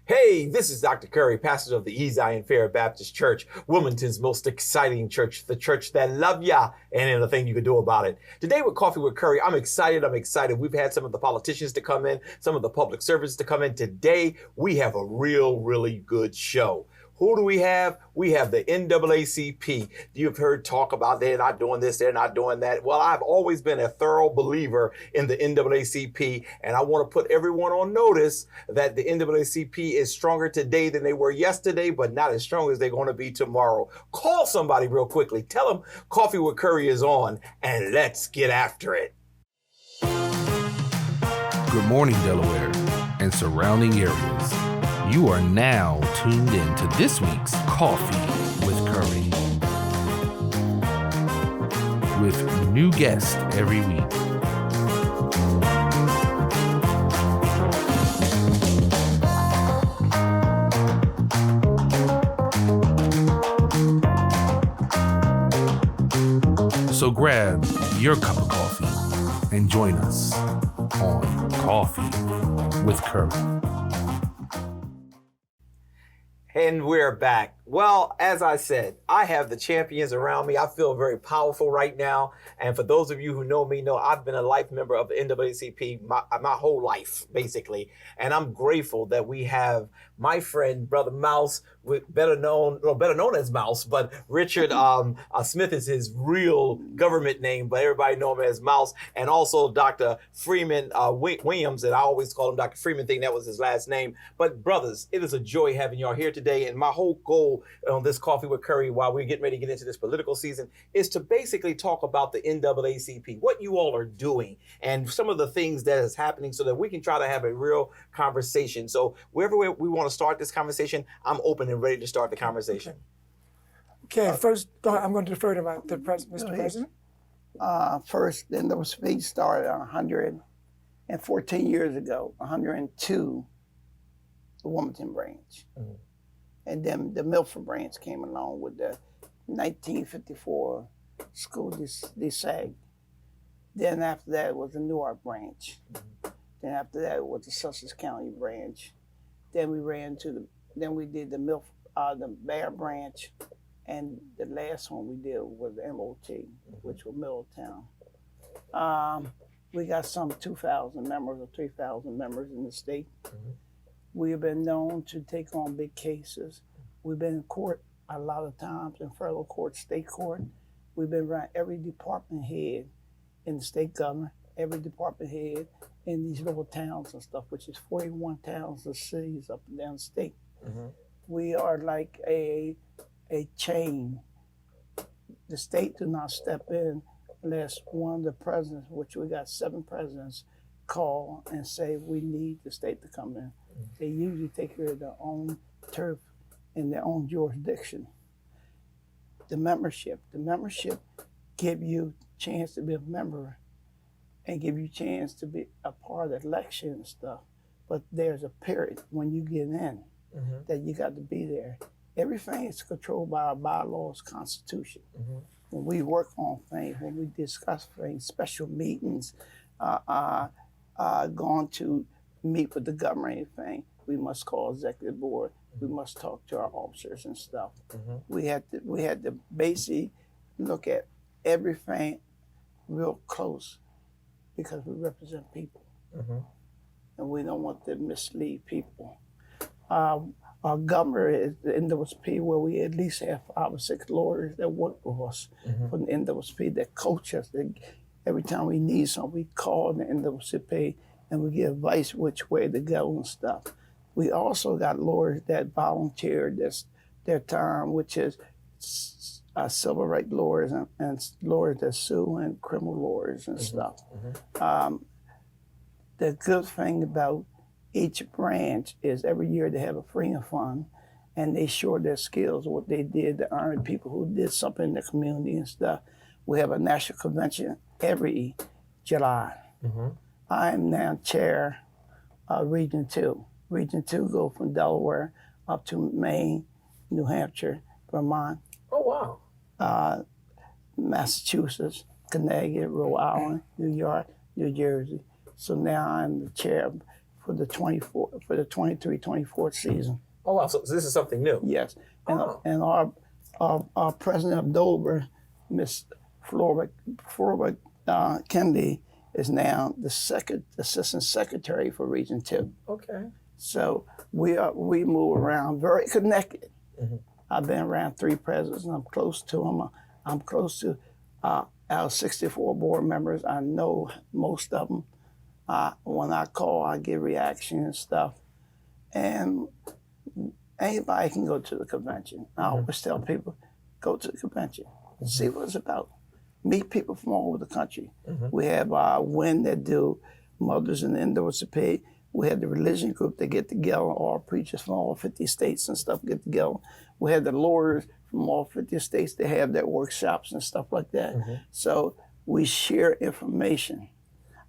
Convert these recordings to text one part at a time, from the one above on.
Hey, this is Dr. Curry, pastor of the East Zion Fair Baptist Church, Wilmington's most exciting church, the church that love ya, and anything you can do about it. Today with Coffee with Curry, I'm excited. We've had some of the politicians to come in, some of the public servants to come in. Today, we have a really good show. Who do we have? We have the NAACP. You've heard talk about they're not doing this, they're not doing that. Well, I've always been a thorough believer in the NAACP, and I want to put everyone on notice that the NAACP is stronger today than they were yesterday, but not as strong as they're going to be tomorrow. Call somebody real quickly. Tell them Coffee with Curry is on, and let's get after it. Good morning, Delaware and surrounding areas. You are now tuned in to this week's Coffee with Curry, with new guests every week. So grab your cup of coffee and join us on Coffee with Curry. And we're back. Well, as I said, I have the champions around me. I feel very powerful right now. And for those of you who know me, know I've been a life member of the NAACP my whole life, basically. And I'm grateful that we have my friend, Brother Mouse, better known as Mouse, but Richard Smith is his real government name, but everybody know him as Mouse. And also Dr. Freeman Williams, and I always call him Dr. Freeman, thinking that was his last name. But brothers, it is a joy having y'all here today. And my whole goal on this Coffee with Curry, while we're getting ready to get into this political season, is to basically talk about the NAACP, what you all are doing, and some of the things that is happening so that we can try to have a real conversation. So wherever we want to start this conversation, I'm open and ready to start the conversation. Okay, first, I'm going to defer to Mr. President. First, the NAACP started 114 years ago, 102, the Wilmington branch. Mm-hmm. And then the Milford branch came along with the 1954 school deseg. Then after that was the Newark branch. Mm-hmm. Then after that was the Sussex County branch. Then we did the Bear branch, and the last one we did was the MOT, mm-hmm. which was Middletown. We got some 2,000 members or 3,000 members in the state. Mm-hmm. We have been known to take on big cases. We've been in court a lot of times, in federal court, state court. We've been around every department head in the state government, every department head in these little towns and stuff, which is 41 towns and cities up and down the state. Mm-hmm. We are like a chain. The state do not step in unless one of the presidents, which we got 7 presidents, call and say we need the state to come in. They usually take care of their own turf in their own jurisdiction. The membership give you a chance to be a member and give you a chance to be a part of the election and stuff. But there's a period when you get in mm-hmm. that you got to be there. Everything is controlled by our bylaws, Constitution. Mm-hmm. When we work on things, when we discuss things, special meetings, going to meet with the government, anything, we must call executive board. Mm-hmm. We must talk to our officers and stuff. Mm-hmm. We had to basically look at everything real close because we represent people. Mm-hmm. And we don't want to mislead people. Our governor is the NAACP, where we at least have 5 or 6 lawyers that work for us mm-hmm. from the NAACP that coach us. Every time we need something, we call the NAACP and we give advice which way to go and stuff. We also got lawyers that volunteer their time, which is civil rights lawyers and lawyers that sue and criminal lawyers and mm-hmm. stuff. Mm-hmm. The good thing about each branch is every year they have a Freeman fund and they show their skills, what they did to earn people who did something in the community and stuff. We have a national convention every July. Mm-hmm. I am now chair of Region 2. Region 2 go from Delaware up to Maine, New Hampshire, Vermont. Oh, wow. Massachusetts, Connecticut, Rhode Island, New York, New Jersey. So now I'm the chair for the 23-24 season. Oh wow, so this is something new. Yes, and Oh. and our president of Dover, Miss Flora Kennedy, is now the assistant secretary for Region 2. Okay. So we move around very connected. Mm-hmm. I've been around 3 presidents, and I'm close to them. I'm close to our 64 board members. I know most of them. When I call, I get reaction and stuff. And anybody can go to the convention. I always tell people, go to the convention, see what it's about. Meet people from all over the country. We have WIN that do Mothers in the NAACP. We have the religion group that get together, all preachers from all 50 states and stuff get together. We have the lawyers from all 50 states that have their workshops and stuff like that. So we share information.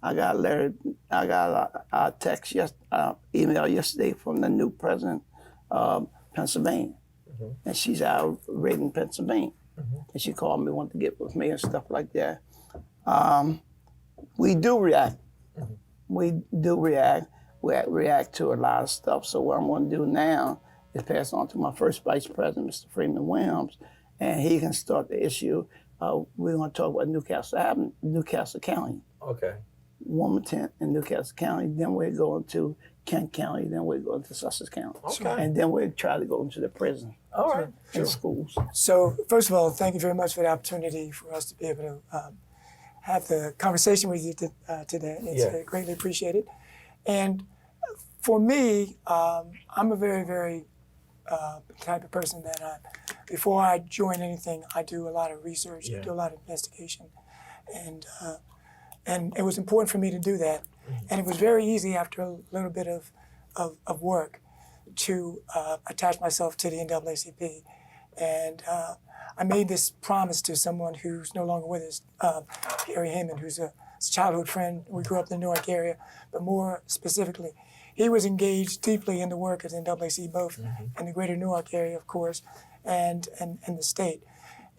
I got a letter, I got a text, email yesterday from the new president of Pennsylvania. And she's out in Pennsylvania. And she called me, wanted to get with me and stuff like that. We do react. We do react. We react to a lot of stuff. So what I'm going to do now is pass on to my first vice president, Mr. Freeman Williams, and he can start the issue. We're going to talk about Newcastle County. Okay. Wilmington and Newcastle County. Then we're going to Kent County. Then we're going to Sussex County. Okay. And then we'll try to go into the prison All right. and schools. So first of all, thank you very much for the opportunity for us to be able to have the conversation with you today. It's greatly appreciated. And for me, I'm a very, very type of person that before I join anything, I do a lot of research, I do a lot of investigation. And it was important for me to do that. And it was very easy after a little bit of work to attach myself to the NAACP. And I made this promise to someone who's no longer with us, Gary Heyman, who's a childhood friend. We grew up in the Newark area, but more specifically, he was engaged deeply in the work of the NAACP, both in the greater Newark area, of course, and the state.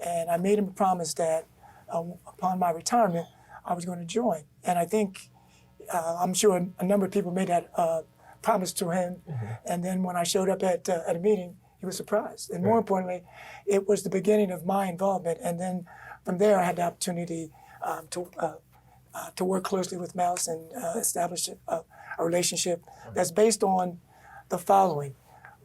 And I made him a promise that upon my retirement, I was going to join. And I think, I'm sure a number of people made that promise to him. And then when I showed up at a meeting, he was surprised. And more importantly, it was the beginning of my involvement. And then from there, I had the opportunity to work closely with Mouse and establish a relationship that's based on the following.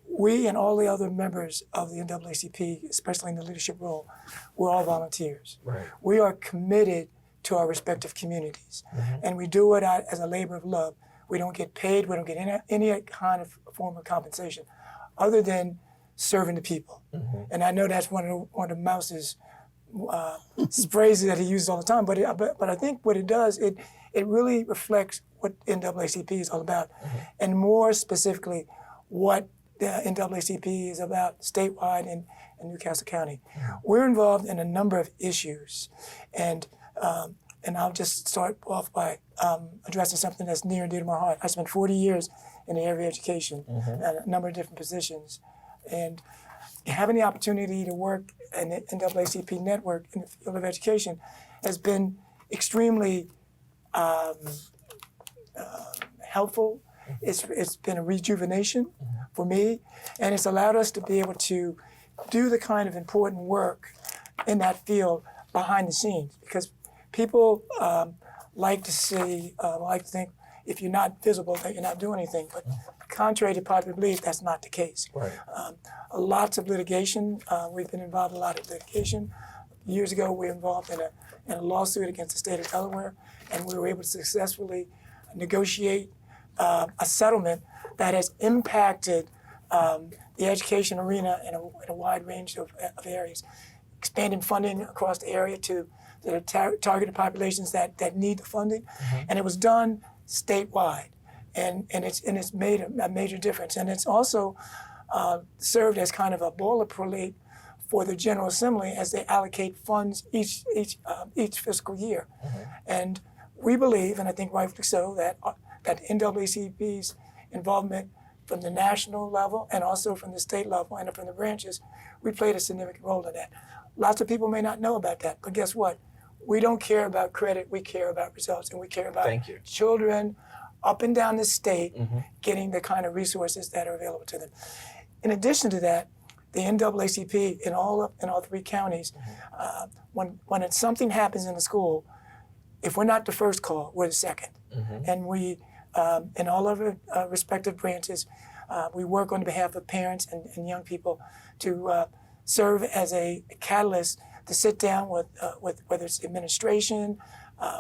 We and all the other members of the NAACP, especially in the leadership role, we're all volunteers. Right. We are committed to our respective communities. And we do it as a labor of love. We don't get paid, we don't get any kind of form of compensation other than serving the people. And I know that's one of Mouse's phrases that he uses all the time, but I think what it does, it really reflects what NAACP is all about, and more specifically, what the NAACP is about statewide in Newcastle County. We're involved in a number of issues, and I'll just start off by addressing something that's near and dear to my heart. I spent 40 years in the area of education at a number of different positions, and having the opportunity to work in the NAACP network in the field of education has been extremely helpful. It's been a rejuvenation for me, and it's allowed us to be able to do the kind of important work in that field behind the scenes, because people like to think if you're not visible that you're not doing anything, but contrary to popular belief, that's not the case. Right. Lots of litigation, we've been involved in a lot of litigation. Years ago, we were involved in a lawsuit against the state of Delaware, and we were able to successfully negotiate a settlement that has impacted the education arena in a wide range of areas, expanding funding across the area to the targeted populations that need the funding, and it was done statewide, and it's made a major difference, and it's also served as kind of a boilerplate for the General Assembly as they allocate funds each fiscal year, and we believe, and I think rightfully so, that NAACP's involvement from the national level and also from the state level and from the branches, we played a significant role in that. Lots of people may not know about that, but guess what? We don't care about credit, we care about results, and we care about children, up and down the state getting the kind of resources that are available to them. In addition to that, the NAACP in all 3 counties, when something happens in the school, if we're not the first call, we're the second. And we, in all of our respective branches, we work on behalf of parents and young people to serve as a catalyst to sit down with whether it's administration,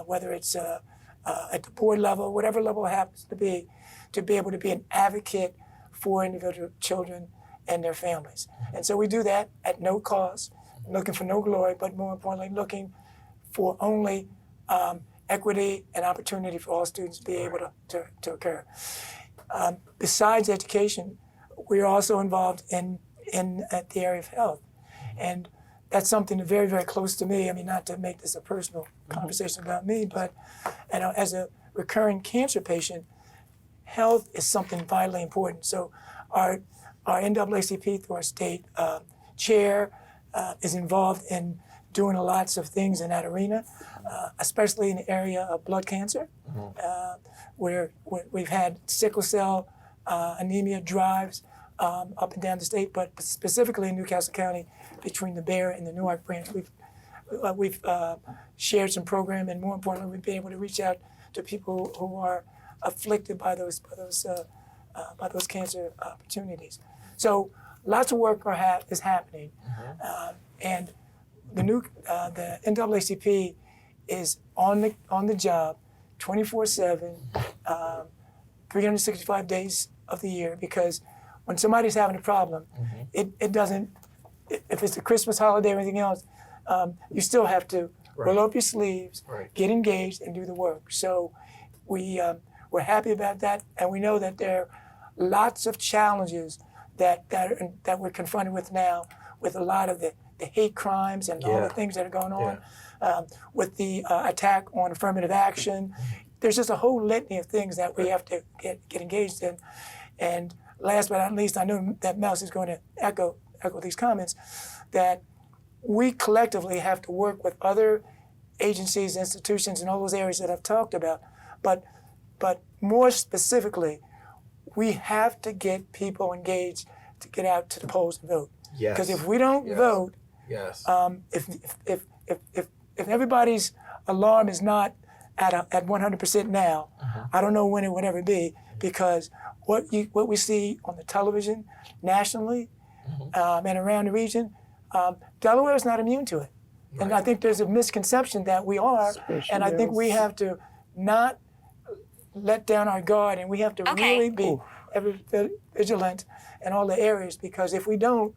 whether it's at the board level, whatever level it happens to be able to be an advocate for individual children and their families. And so we do that at no cost, looking for no glory, but more importantly, looking for only equity and opportunity for all students to be able to occur. Besides education, we are also involved in the area of health. And that's something very, very close to me. I mean, not to make this a personal conversation about me, but as a recurring cancer patient, health is something vitally important. So our NAACP through our state chair is involved in doing lots of things in that arena, especially in the area of blood cancer, where we've had sickle cell anemia drives up and down the state, but specifically in Newcastle County, between the Bear and the Newark branch, we've shared some program, and more importantly, we've been able to reach out to people who are afflicted by those cancer opportunities. So lots of work is happening, and the NAACP is on the job 24/7, 365 days of the year, because when somebody's having a problem, it doesn't, if it's a Christmas holiday or anything else, you still have to roll up your sleeves, get engaged, and do the work. So we're happy about that, and we know that there are lots of challenges that we're confronted with now, with a lot of the hate crimes and all the things that are going on, with the attack on affirmative action. There's just a whole litany of things that we have to get engaged in. And last but not least, I know that Mouse is going to echo these comments, that we collectively have to work with other agencies, institutions, and all those areas that I've talked about. But more specifically, we have to get people engaged to get out to the polls and vote. Because if we don't vote, if everybody's alarm is not at 100% now, I don't know when it would ever be, because what we see on the television nationally and around the region, Delaware is not immune to it. And I think there's a misconception that we are, and I think we have to not let down our guard, and we have to really be ever vigilant in all the areas, because if we don't,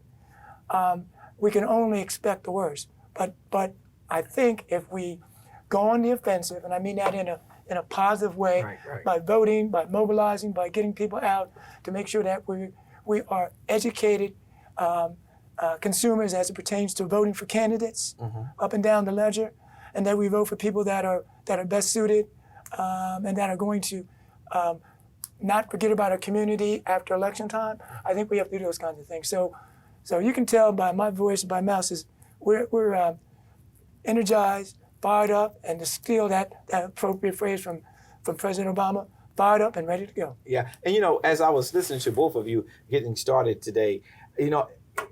we can only expect the worst. But I think if we go on the offensive, and I mean that in a positive way, by voting, by mobilizing, by getting people out to make sure that we are educated consumers as it pertains to voting for candidates up and down the ledger, and that we vote for people that are best suited and that are going to not forget about our community after election time. I think we have to do those kinds of things. So you can tell by my voice, by Mouse's, we're energized, fired up, and to steal that appropriate phrase from President Obama, fired up and ready to go. Yeah, and as I was listening to both of you getting started today,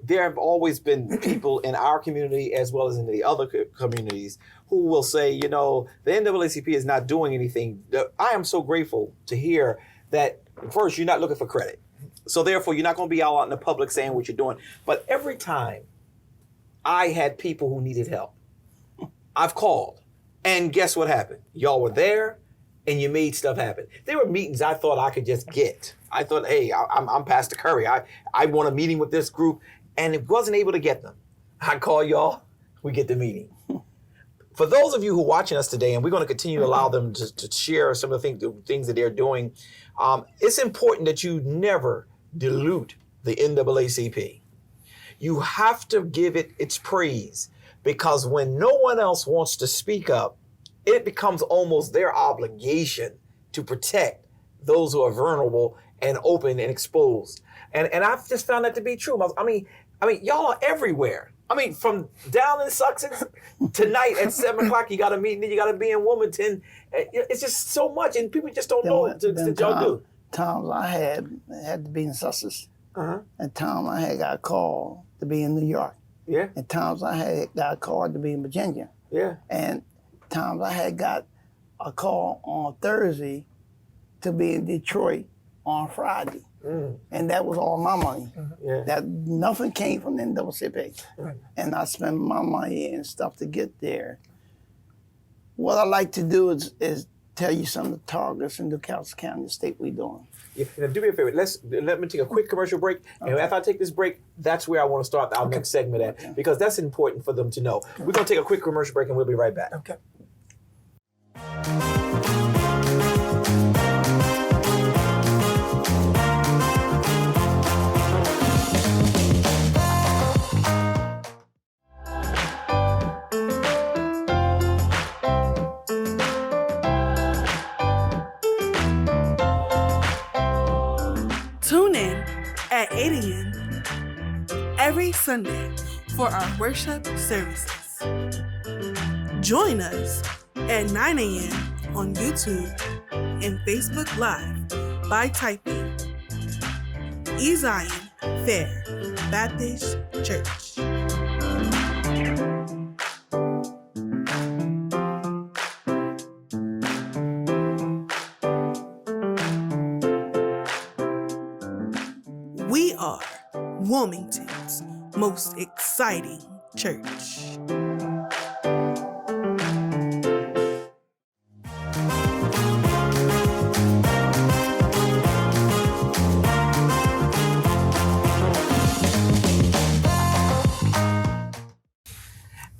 there have always been people in our community as well as in the other communities who will say, the NAACP is not doing anything. I am so grateful to hear that, first, you're not looking for credit. So therefore, you're not going to be out in the public saying what you're doing. But every time I had people who needed help, I've called. And guess what happened? Y'all were there and you made stuff happen. There were meetings I thought I could just get. I thought, hey, I'm Pastor Curry. I want a meeting with this group. And it wasn't able to get them. I call y'all, we get the meeting. For those of you who are watching us today, and we're going to continue to allow them to share some of the things that they're doing, it's important that you never dilute the NAACP. You have to give it its praise, because when no one else wants to speak up, it becomes almost their obligation to protect those who are vulnerable and open and exposed. And I've just found that to be true. I mean, y'all are everywhere. I mean, from down in Sussex tonight at 7 o'clock, you got a meeting, then you got to be in Wilmington. It's just so much, and people just don't know that y'all do. Times I had to be in Sussex, and times I had got a call to be in New York. Yeah. And times I had got a call to be in Virginia. Yeah. And times I had got a call on Thursday to be in Detroit on Friday. And that was all my money. Yeah. That nothing came from the NAACP. And I spent my money and stuff to get there. What I like to do is tell you some of the targets in DeKalb County, the state we're doing. Yeah. Now, do me a favor. Let me take a quick commercial break. And after I take this break, that's where I want to start our next segment at, because that's important for them to know. We're going to take a quick commercial break, and we'll be right back. Okay. Tune in at 8 a.m. every Sunday for our worship services. Join us at 9 a.m. on YouTube and Facebook Live by typing Zion Fair Baptist Church. We are Wilmington's most exciting church.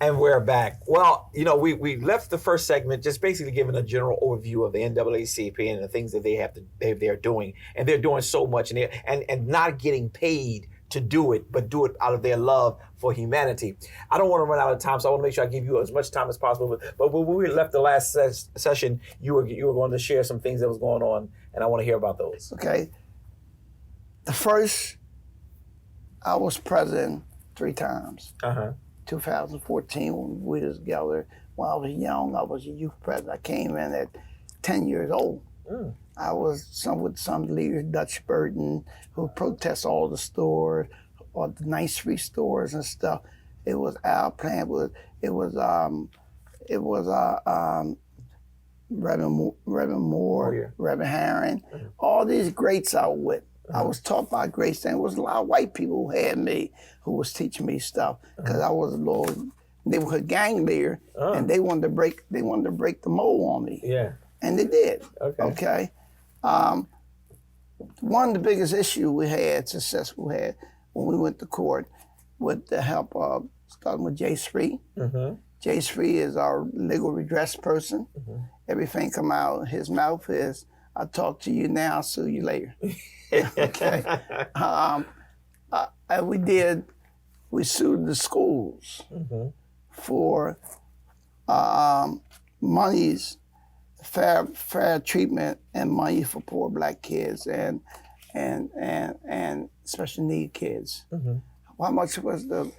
And we're back. Well, you know, we left the first segment just basically giving a general overview of the NAACP and the things that they're doing, and they're doing so much, and not getting paid to do it, but do it out of their love for humanity. I don't want to run out of time, so I want to make sure I give you as much time as possible. But when we left the last session, you were going to share some things that was going on, and I want to hear about those. Okay. The first, I was president 3 times. 2014, when we was together, when I was young, I was a youth president. I came in at 10 years old. I was with some leaders, Dutch Burton, who protest all the stores, or the 9th Street stores and stuff. It was our plan. It was Reverend Moore, Reverend Herring, all these greats I was with. I was taught by greats, and it was a lot of white people who had me, who was teaching me stuff, because I was a little neighborhood gang leader, and they wanted to break the mold on me. Yeah. And they did. Okay. One of the biggest issues we had, successful had, when we went to court, with the help of, starting with Jay Spree. Jay Spree is our legal redress person. Everything come out of his mouth is, I'll talk to you now, I'll sue you later. Okay. And we sued the schools for monies, fair treatment and money for poor black kids and special need kids. How much was the?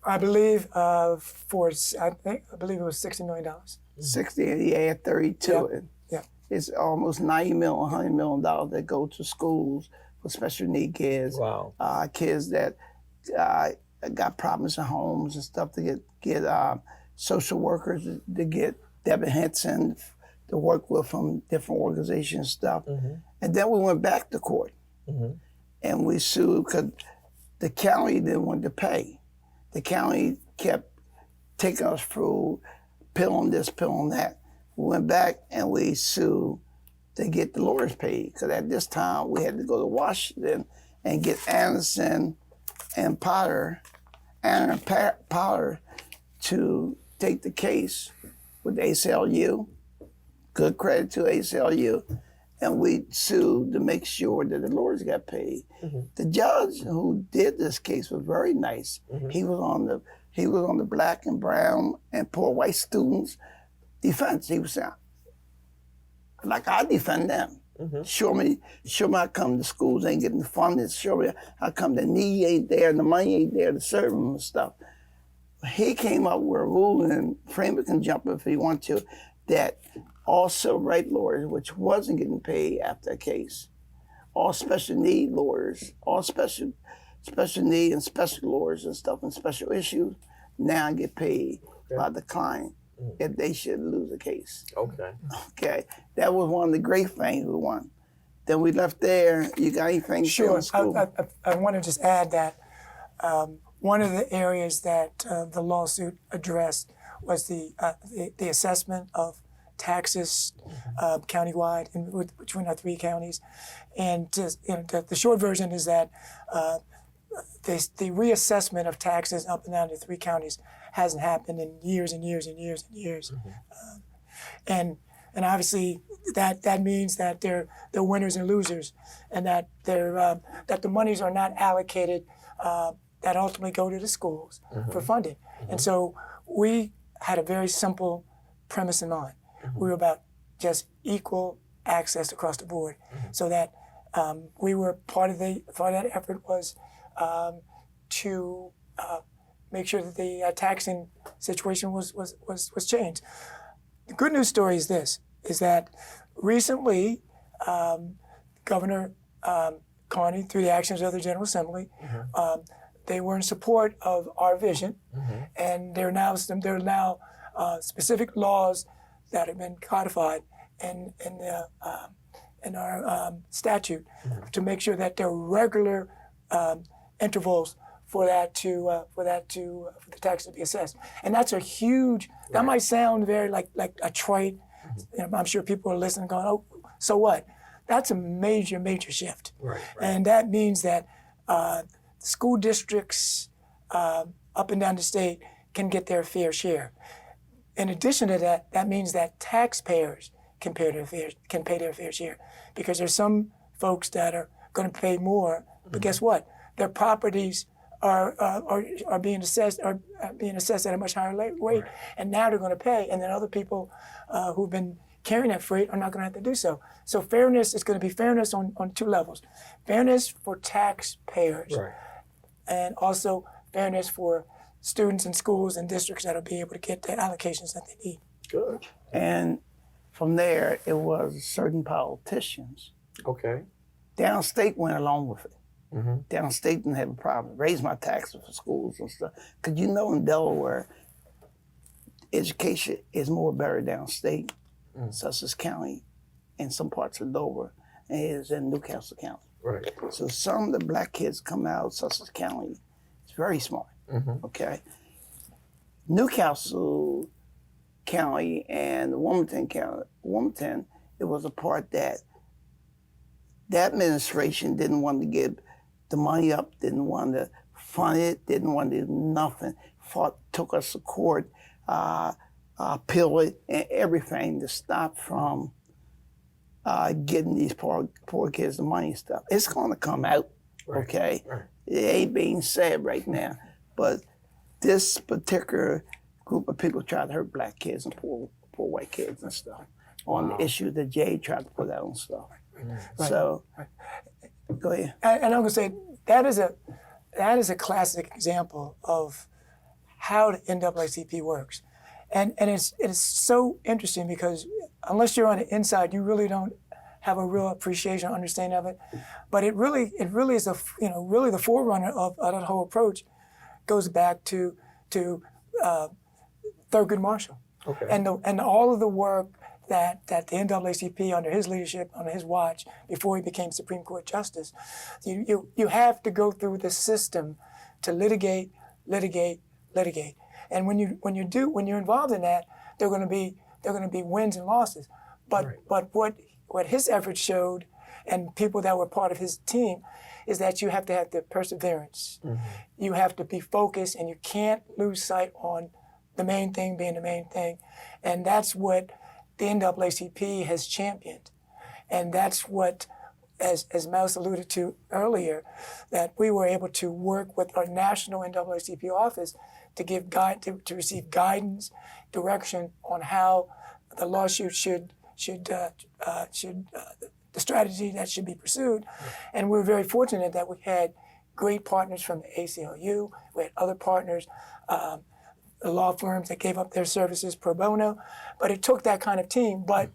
I believe I believe it was $60 million. 60, and he had 32. Yeah. It's almost $90 million, $100 million that go to schools for special need kids. Wow. Kids that got problems in homes and stuff, to get social workers to get Deborah Henson to work with from different organizations and stuff. And then we went back to court and we sued because the county didn't want to pay. The county kept taking us through pill on this, pill on that. We went back and we sued to get the lawyers paid, because at this time we had to go to Washington and get Anderson and Potter to take the case with the ACLU. Good credit to ACLU. And we sued to make sure that the lawyers got paid. The judge who did this case was very nice. He was on the black and brown and poor white students' defense. He was saying, like, I defend them. Show me how come the schools ain't getting funded. Show me how come the need ain't there and the money ain't there to serve them and stuff. He came up with a rule, and Freeman can jump if he wants to, that all civil rights lawyers, which wasn't getting paid after a case, all special need lawyers, all special need and special lawyers and stuff and special issues now get paid by the client if they should lose a case. Okay. That was one of the great things we won. Then we left there. You got anything? Sure. I want to just add that one of the areas that the lawsuit addressed was the assessment of taxes countywide between our 3 counties. And just, the short version is that the reassessment of taxes up and down the 3 counties hasn't happened in years and years and years and years. And obviously that means that they're winners and losers, and that that the monies are not allocated that ultimately go to the schools for funding. And so we had a very simple premise in mind. We were about just equal access across the board, so that we were part of that effort was to make sure that the taxing situation was changed. The good news story is this: is that recently Governor Carney, through the actions of the General Assembly, they were in support of our vision, and there are now specific laws that have been codified in our statute to make sure that there are regular intervals for the tax to be assessed. And that's a huge. That might sound very like a trite. I'm sure people are listening, going, "Oh, so what?" That's a major shift. Right. And that means that school districts up and down the state can get their fair share. In addition to that, that means that taxpayers can pay their fair share, because there's some folks that are going to pay more, but guess what? Their properties are being assessed at a much higher rate, and now they're going to pay, and then other people who've been carrying that freight are not going to have to do so. So fairness is going to be fairness on 2 levels: fairness for taxpayers, and also fairness for students and schools and districts that'll be able to get the allocations that they need. Good. And from there, it was certain politicians. Downstate went along with it. Downstate didn't have a problem. Raise my taxes for schools and stuff. Because in Delaware, education is more better downstate, Sussex County, and some parts of Dover, than it is in Newcastle County. Right. So some of the black kids come out of Sussex County. It's very smart. Okay. Newcastle County and Wilmington County, it was a part that administration didn't want to give the money up, didn't want to fund it, didn't want to do nothing. Took us to court, appealed it, and everything to stop from getting these poor kids the money and stuff. It's going to come out, okay? It ain't being said right now, but this particular group of people tried to hurt black kids and poor white kids and stuff on the issue that Jay tried to put out and stuff. So, go ahead. And I'm going to say that is a classic example of how the NAACP works, and it's so interesting because unless you're on the inside, you really don't have a real appreciation or understanding of it. But it really is the forerunner of that whole approach goes back to Thurgood Marshall, and all of the work that the NAACP under his leadership, under his watch, before he became Supreme Court Justice, you have to go through the system to litigate, and when you're involved in that, there are going to be wins and losses, but what his efforts showed, and people that were part of his team, is that you have to have the perseverance. You have to be focused, and you can't lose sight on the main thing being the main thing, and that's what the NAACP has championed. And that's what, as Mouse alluded to earlier, that we were able to work with our national NAACP office to give to receive guidance, direction on how the lawsuit should the strategy that should be pursued. And we're very fortunate that we had great partners from the ACLU. We had other partners, the law firms that gave up their services pro bono. But it took that kind of team. But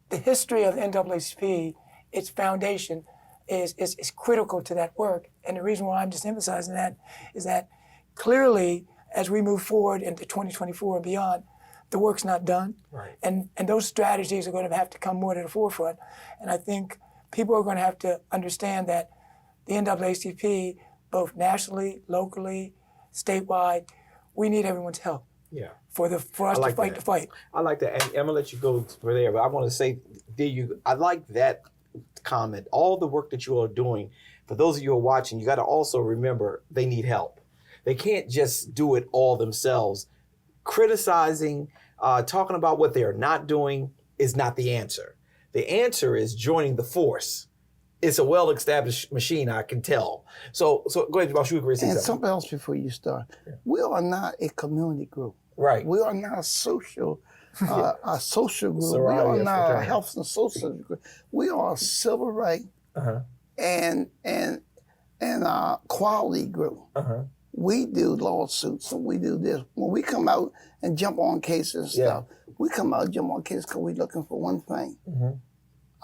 the history of the NAACP, its foundation, is critical to that work. And the reason why I'm just emphasizing that is that clearly, as we move forward into 2024 and beyond, the work's not done. Right. And those strategies are going to have to come more to the forefront. And I think people are going to have to understand that the NAACP, both nationally, locally, statewide, we need everyone's help. Yeah. For us to fight the fight. I like that. And I'm going to let you go for there, but I want to say, I like that comment. All the work that you are doing, for those of you who are watching, you got to also remember they need help. They can't just do it all themselves. Criticizing, talking about what they are not doing is not the answer. The answer is joining the force. It's a well-established machine, I can tell. So go ahead, Josh, you agree with And something. something else before you start. Yeah. We are not a community group. Right. We are not a social a social group. Sorority, we are not a fraternity. health and social group. We are a civil rights and quality group. We do lawsuits and we do this. When we come out and jump on cases and stuff, we come out and jump on cases because we're looking for one thing.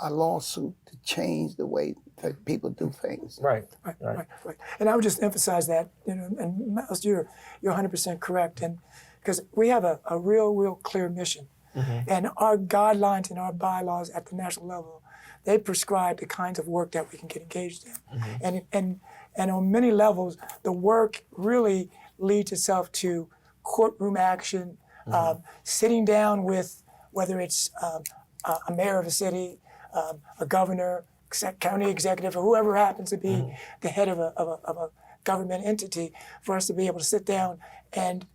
A lawsuit to change the way that people do things. Right. And I would just emphasize that, and Miles, you're 100% correct. And because we have a real clear mission. And our guidelines and our bylaws at the national level, they prescribe the kinds of work that we can get engaged in. And on many levels, the work really leads itself to courtroom action, sitting down with, whether it's a mayor of a city, a governor, county executive, or whoever happens to be the head of a government entity, for us to be able to sit down and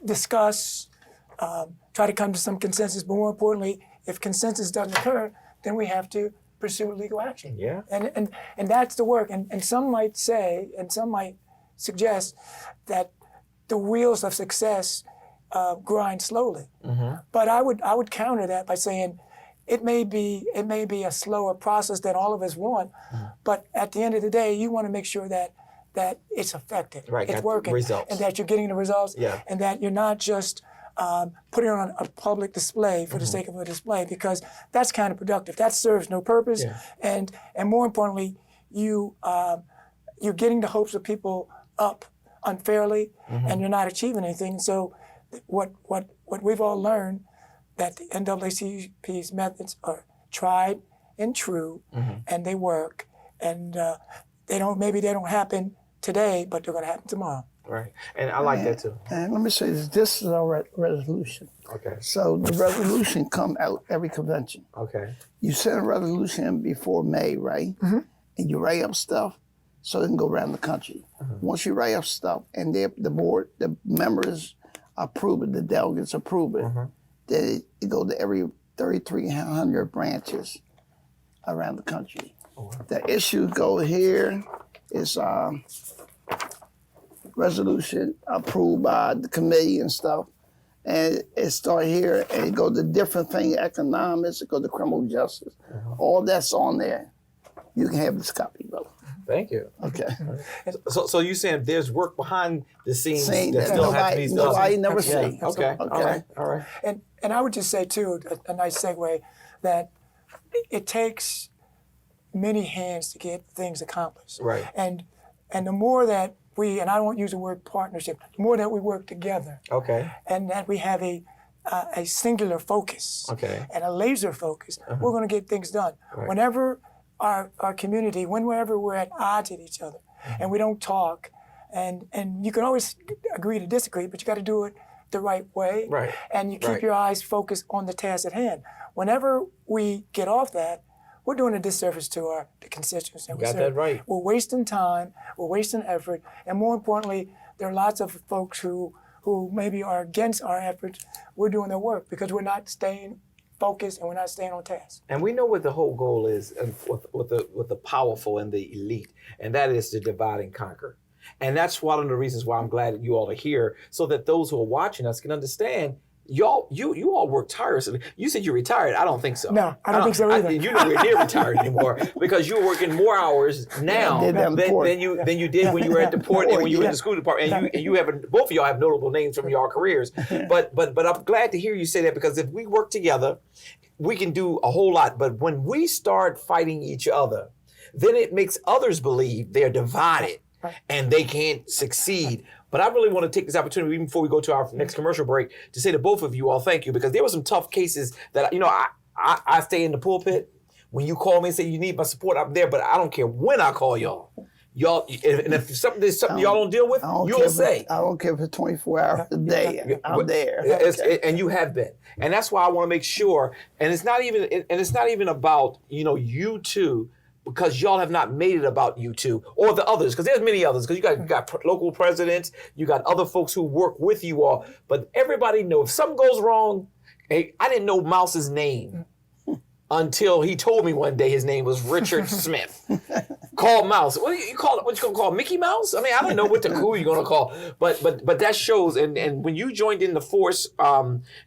discuss, try to come to some consensus, but more importantly, if consensus doesn't occur, then we have to pursue legal action. Yeah. And that's the work. And some might say, and some might suggest that the wheels of success grind slowly. But I would counter that by saying it may be a slower process than all of us want, but at the end of the day, you want to make sure that it's effective, it's working, results. and that you're getting the results, and that you're not just putting it on a public display for the sake of a display, because that's counterproductive. That serves no purpose, and more importantly, you're getting the hopes of people up unfairly, and you're not achieving anything. So, what we've all learned, that the NAACP's methods are tried and true, and they work, and they don't happen today, but they're going to happen tomorrow. Right, and I like that too. And let me say this: this is our resolution. Okay. So the resolution come out every convention. Okay. You send a resolution before May, right? And you write up stuff so it can go around the country. Once you write up stuff and the board, the members approve it, the delegates approve it, then it goes to every 3,300 branches around the country. The issues go here is resolution approved by the committee and stuff. And it start here and it go to different things, economics, it go to criminal justice. All that's on there. You can have this copy, brother. Thank you. Okay. So you saying there's work behind the scenes Saying that that still has to be done? nobody never see. Okay. Okay. All right. And I would just say too, a nice segue, that it takes many hands to get things accomplished. Right. And the more that we, and I won't use the word partnership, the more that we work together, Okay. and that we have a singular focus, Okay. and a laser focus, we're going to get things done. Right. Whenever our community, whenever we're at odds with each other, and we don't talk, and you can always agree to disagree, but you got to do it the right way, Right. and you keep Right. your eyes focused on the task at hand. Whenever we get off that, we're doing a disservice to the constituents that we Got serve. that right. We're wasting time, we're wasting effort, and more importantly, there are lots of folks who maybe are against our efforts. We're doing their work because we're not staying focused and we're not staying on task. And we know what the whole goal is with the powerful and the elite, and that is to divide and conquer. And that's one of the reasons why I'm glad that you all are here, so that those who are watching us can understand you all work tirelessly. You said you retired. I don't think so. No, I don't think so either. You're nowhere near retired anymore because you're working more hours now than you did when you were at the port and when you were in the school department. And you have both of y'all have notable names from your careers. But I'm glad to hear you say that, because if we work together, we can do a whole lot. But when we start fighting each other, then it makes others believe they're divided and they can't succeed. But I really want to take this opportunity, even before we go to our next commercial break, to say to both of you all thank you, because there were some tough cases that, I stay in the pulpit. When you call me and say you need my support, I'm there, but I don't care when I call y'all. Y'all, and if there's something y'all don't deal with, you'll say. I don't care for 24 hours a day. I'm there. And you have been. And that's why I want to make sure, and it's not even about, you two, because y'all have not made it about you two or the others, because there's many others, because you got local presidents, you got other folks who work with you all, but everybody knows if something goes wrong. Hey, I didn't know Mouse's name until he told me one day his name was Richard Smith. Called Mouse. What you call it? What you gonna call Mickey Mouse? I mean, I don't know who you're gonna call, but that shows. And when you joined in the force,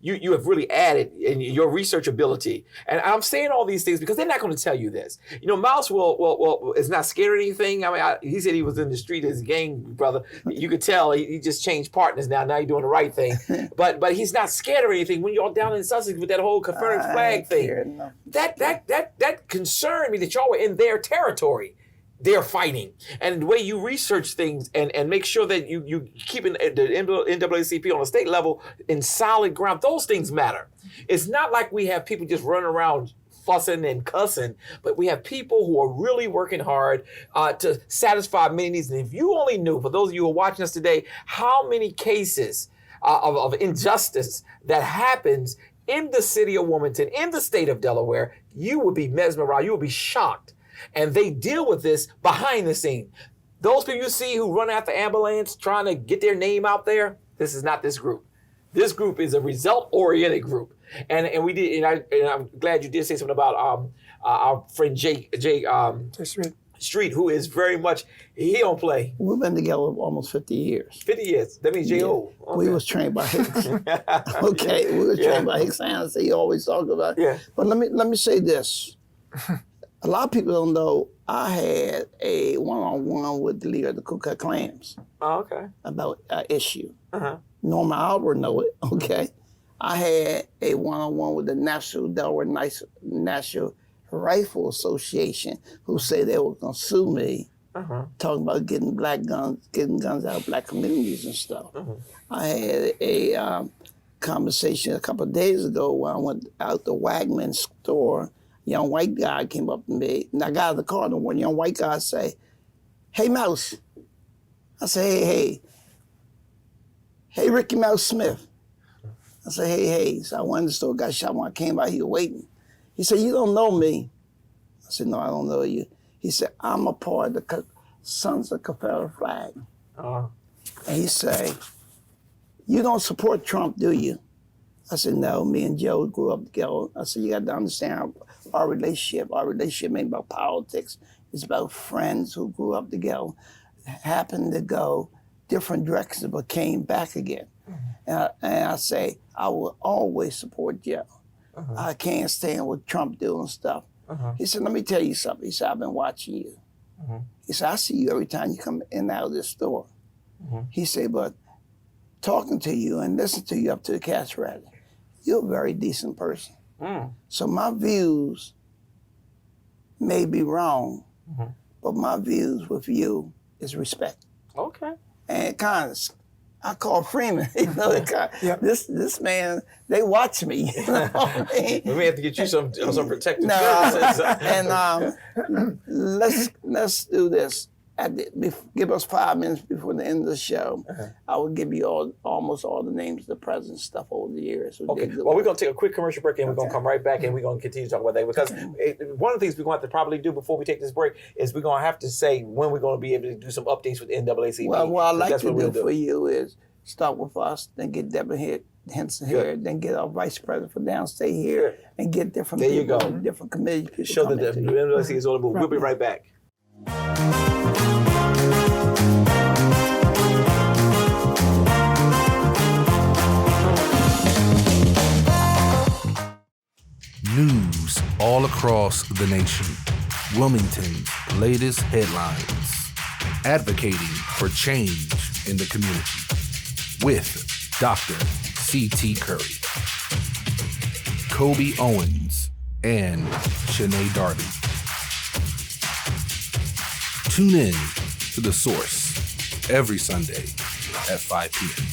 you have really added in your research ability. And I'm saying all these things because they're not going to tell you this. Mouse will is not scared of anything. I mean, he said he was in the street as a gang brother. You could tell he just changed partners now. Now you're doing the right thing. But he's not scared of anything. When y'all down in Sussex with that whole Confederate flag thing, that concerned me that y'all were in their territory. They're fighting. And the way you research things and make sure that you keeping the NAACP on a state level in solid ground, those things matter. It's not like we have people just running around fussing and cussing, but we have people who are really working hard to satisfy many needs. And if you only knew, for those of you who are watching us today, how many cases of injustice that happens in the city of Wilmington, in the state of Delaware, you would be mesmerized, you would be shocked. And they deal with this behind the scene. Those people you see who run after ambulance trying to get their name out there, this is not this group. This group is a result-oriented group. And we did, and I'm glad you did say something about our friend Jake Street, who is very much, he don't play. We've been together almost 50 years. 50 years. That means J.O. Okay. We was trained by Hicks. Okay, we were trained by Hicks Anderson. He always talked about it. Yeah. But let me say this. A lot of people don't know I had a one-on-one with the leader of the Ku Klux Klans about an issue. Norma Albert know it, okay? I had a one-on-one with the National Delaware National Rifle Association who said they were going to sue me, talking about getting guns out of black communities and stuff. I had a conversation a couple of days ago when I went out to Wagman's store. Young white guy came up to me, and I got out of the car, and one young white guy say, "Hey, Mouse." I say, hey, Ricky Mouse Smith. I say, hey. So I went in the store, got shot when I came by, he was waiting. He said, "You don't know me." I said, "No, I don't know you." He said, "I'm a part of the Sons of Confederate Flag." And he said, "You don't support Trump, do you?" I said, "No, me and Joe grew up together." I said, "You got to understand our relationship. Our relationship ain't about politics. It's about friends who grew up together, happened to go different directions, but came back again." And I say, I will always support Joe. I can't stand what Trump doing stuff. He said, "Let me tell you something." He said, "I've been watching you." He said, "I see you every time you come in and out of this store." He said, "But talking to you and listening to you up to the cast rally, you're a very decent person. So my views may be wrong, but my views with you is respect." Okay. And kind of, I call Freeman. This man, they watch me. You know what I mean? We may have to get you some protective services. And let's do this. Give us 5 minutes before the end of the show. I will give you almost all the names of the president's stuff over the years. Okay. Well, we're going to take a quick commercial break, and we're going to come right back, and we're going to continue to talk about that. Because one of the things we're going to have to probably do before we take this break is we're going to have to say when we're going to be able to do some updates with NAACP. Well, what I'd like to do for you is start with us, then get Deborah Henson here, then get our vice president for downstate here, and get different people, different committees. Show that the NAACP is on the move. We'll be right back. across the nation. Wilmington's latest headlines. Advocating for change in the community with Dr. C.T. Curry, Kobe Owens, and Shanae Darby. Tune in to The Source every Sunday at 5 p.m.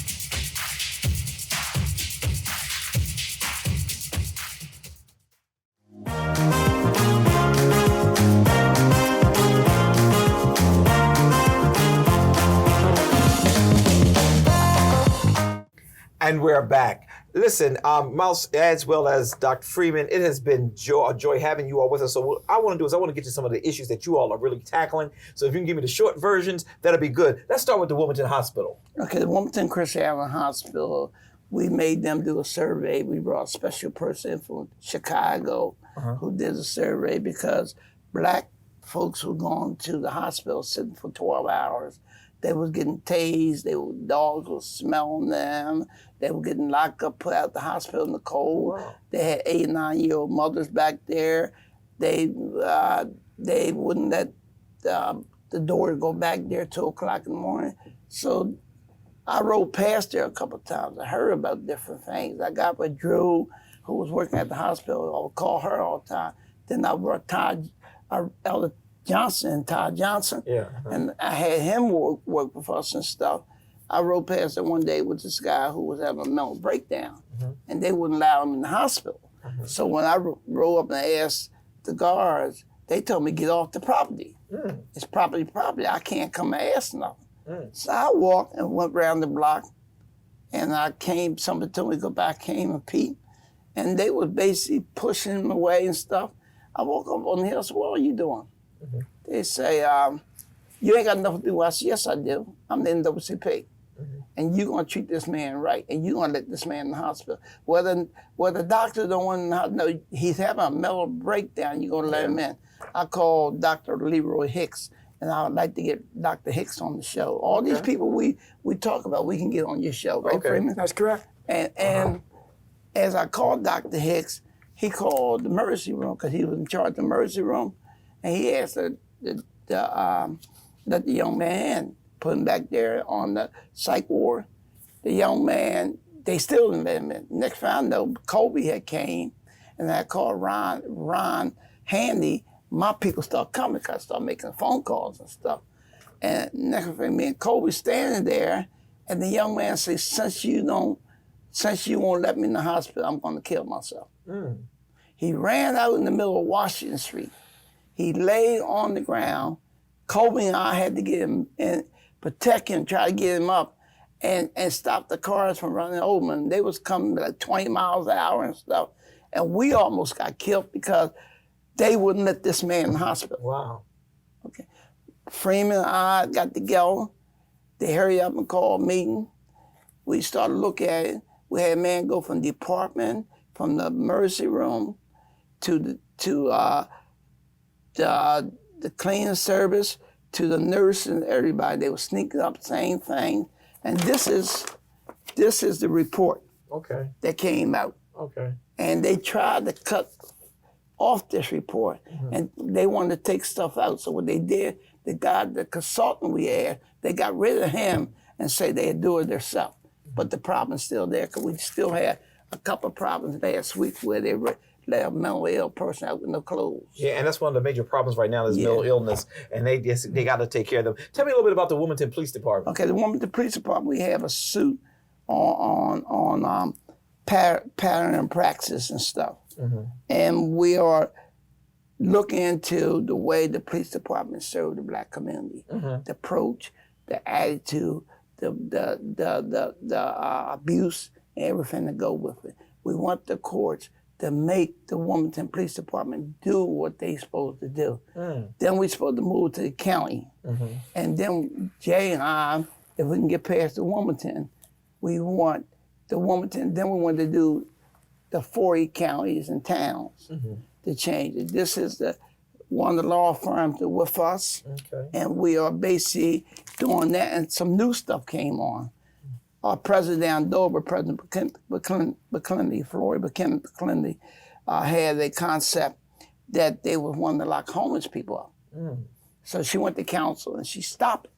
And we're back. Listen, Mouse, as well as Dr. Freeman, it has been a joy having you all with us. So what I want to do is I want to get to some of the issues that you all are really tackling. So if you can give me the short versions, that'll be good. Let's start with the Wilmington Hospital. Okay, the Wilmington Christian Allen Hospital, we made them do a survey. We brought a special person from Chicago who did a survey because Black folks were going to the hospital sitting for 12 hours. They was getting tased. Dogs were smelling them. They were getting locked up, put out the hospital in the cold. Wow. They had 8 and 9-year-old mothers back there. They wouldn't let the door go back there 2 o'clock in the morning. So I rode past there a couple of times. I heard about different things. I got with Drew, who was working at the hospital. I would call her all the time. Then I brought Elder Todd Johnson, and I had him work with us and stuff. I rode past there one day with this guy who was having a mental breakdown, and they wouldn't allow him in the hospital. So when I rode up and asked the guards, they told me, get off the property. It's property. I can't come and ask nothing. So I walked and went around the block, and somebody told me to go back, came and peeped, and they was basically pushing him away and stuff. I woke up on the hill and said, what are you doing? They say, you ain't got nothing to do. I said, yes, I do. I'm the NAACP. And you're going to treat this man right. And you're going to let this man in the hospital. Whether the doctor don't want to know he's having a mental breakdown, you're going to let him in. I called Dr. Leroy Hicks, and I would like to get Dr. Hicks on the show. All these people we talk about, we can get on your show, right, Freeman? That's correct. And as I called Dr. Hicks, he called the emergency room because he was in charge of the emergency room. And he asked let the young man put him back there on the psych ward. The young man, they still didn't let him in. Next thing I know, Kobe had came, and I called Ron Handy. My people started coming because I started making phone calls and stuff. And next thing, me and Kobe standing there, and the young man said, since you won't let me in the hospital, I'm going to kill myself. He ran out in the middle of Washington Street. He laid on the ground. Kobe and I had to get him and protect him, try to get him up and stop the cars from running over him. They was coming like 20 miles an hour and stuff. And we almost got killed because they wouldn't let this man in the hospital. Wow. Okay. Freeman and I got together. They hurry up and called a meeting. We started looking at it. We had a man go from the department, from the emergency room to the cleaning service, to the nurse and everybody. They were sneaking up, same thing. And this is the report that came out. And they tried to cut off this report, and they wanted to take stuff out. So what they did, the consultant we had, they got rid of him and said they'd do it themselves. But the problem's still there because we still had a couple of problems last week where they let a mentally ill person out with no clothes. Yeah, and that's one of the major problems right now is mental illness, and they got to take care of them. Tell me a little bit about the Wilmington Police Department. Okay, the Wilmington Police Department, we have a suit on pattern and praxis and stuff. And we are looking into the way the police department serve the Black community, the approach, the attitude, the abuse, and everything that go with it. We want the courts to make the Wilmington Police Department do what they supposed to do. Then we supposed to move to the county. And then Jay and I, if we can get past the Wilmington, we want the Wilmington, then we want to do the 40 counties and towns to change it. This is one of the law firms that with us, and we are basically doing that, and some new stuff came on. Our president down Dover, President McClendon, Floyd McClendon, had a concept that they were wanting to lock homeless people up. So she went to council and she stopped it.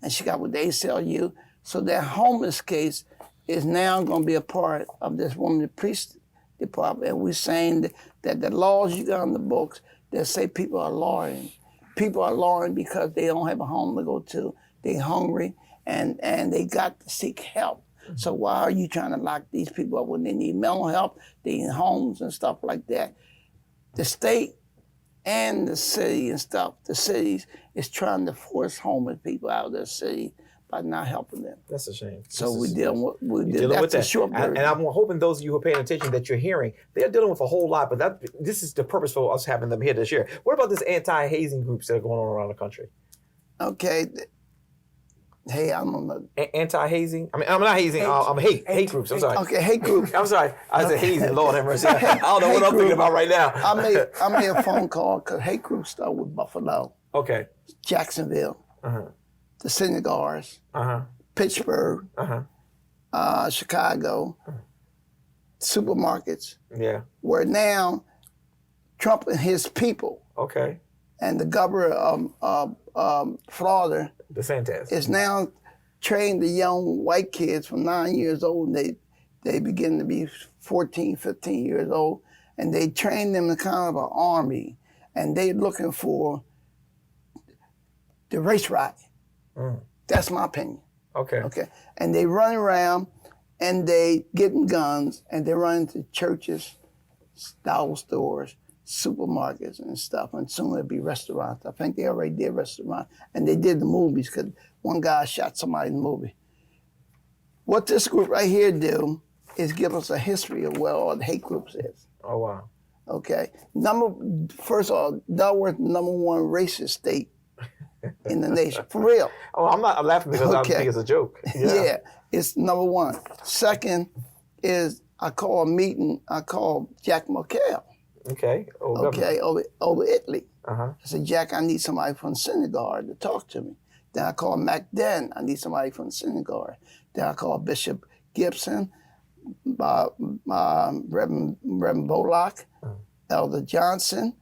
And she got with the ACLU. So that homeless case is now going to be a part of this woman police department. And we're saying that the laws you got on the books that say people are lawyering. People are lawyering because they don't have a home to go to. They're hungry and they got to seek help. So why are you trying to lock these people up when they need mental help, they need homes and stuff like that? The state and the city and stuff, the cities is trying to force homeless people out of their city by not helping them. That's a shame. So we're dealing with that. A short version. And I'm hoping those of you who are paying attention that you're hearing, they're dealing with a whole lot, but this is the purpose for us having them here this year. What about this anti-hazing groups that are going on around the country? Okay. Hey, I'm on the... Anti-hazing? I mean, I'm not hazing, I'm hate groups, I'm sorry. Okay, hate groups. I'm sorry, I said hazing, Lord have mercy. I don't know what I'm thinking about right now. I made a phone call because hate groups start with Buffalo, Okay. Jacksonville, the synagogues, Pittsburgh, Chicago, supermarkets. Yeah. Where now Trump and his people and the governor of Florida DeSantis is now trained the young white kids from 9 years old, and they begin to be 14, 15 years old, and they train them in kind of an army, and they're looking for the race riot. That's my opinion. Okay. And they run around and they getting guns and they run into churches, dollar stores, supermarkets and stuff, and soon it'll be restaurants. I think they already did restaurants, and they did the movies because one guy shot somebody in the movie. What this group right here do is give us a history of where all the hate groups is. Oh, wow. Okay. First of all, Delaware's the #1 racist state in the nation, for real. Oh, I'm laughing because I think it's a joke. Yeah, it's #1. Second is I call Jack McHale. Over Italy. I said, Jack, I need somebody from the synagogue to talk to me. Then I called Mac Den, I need somebody from the synagogue. Then I called Bishop Gibson, Reverend Bullock, Elder Johnson,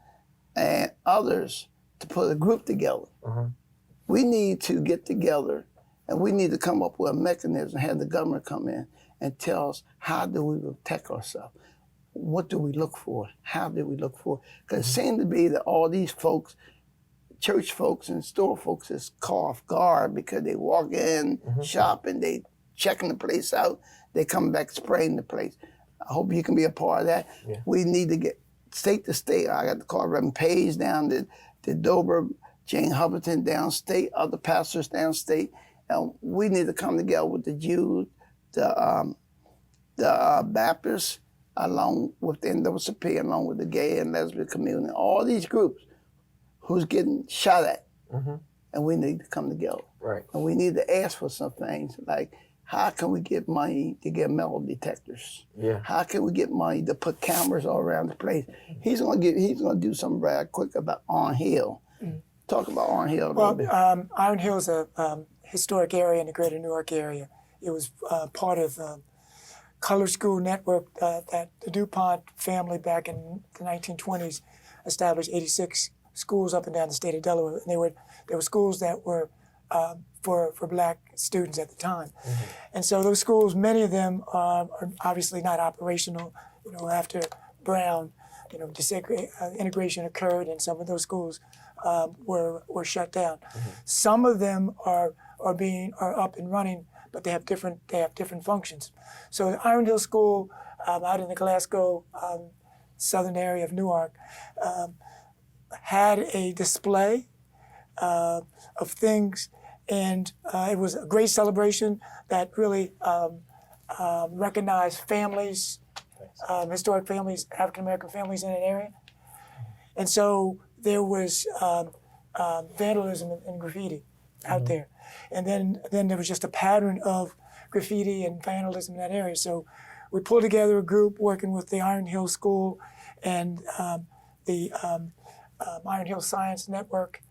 and others to put a group together. We need to get together and we need to come up with a mechanism, have the government come in and tell us how do we protect ourselves. What do we look for? How do we look for? Because it seemed to be that all these folks, church folks and store folks, is caught off guard because they walk in, shop, and they checking the place out. They come back spraying the place. I hope you can be a part of that. Yeah. We need to get state to state. I got to call Reverend Page down to Dover, Jane Hubbardton downstate, other pastors downstate, and we need to come together with the Jews, the Baptists, along with the NAACP, along with the gay and lesbian community, all these groups who's getting shot at. And we need to come together. Right. And we need to ask for some things like, how can we get money to get metal detectors? Yeah. How can we get money to put cameras all around the place? He's gonna do something very quick about Iron Hill. Talk about Iron Hill a little bit. Iron Hill is a historic area in the greater Newark area. It was part of color school network that the DuPont family back in the 1920s established 86 schools up and down the state of Delaware. And they were schools that were for black students at the time. And so those schools, many of them are obviously not operational. After Brown, integration occurred and some of those schools were shut down. Some of them are up and running, but they have different functions. So the Iron Hill School out in the Glasgow southern area of Newark had a display of things, and it was a great celebration that really recognized families, historic families, African American families in an area. And so there was vandalism and graffiti out there. And then there was just a pattern of graffiti and vandalism in that area. So we pulled together a group working with the Iron Hill School and the Iron Hill Science Network,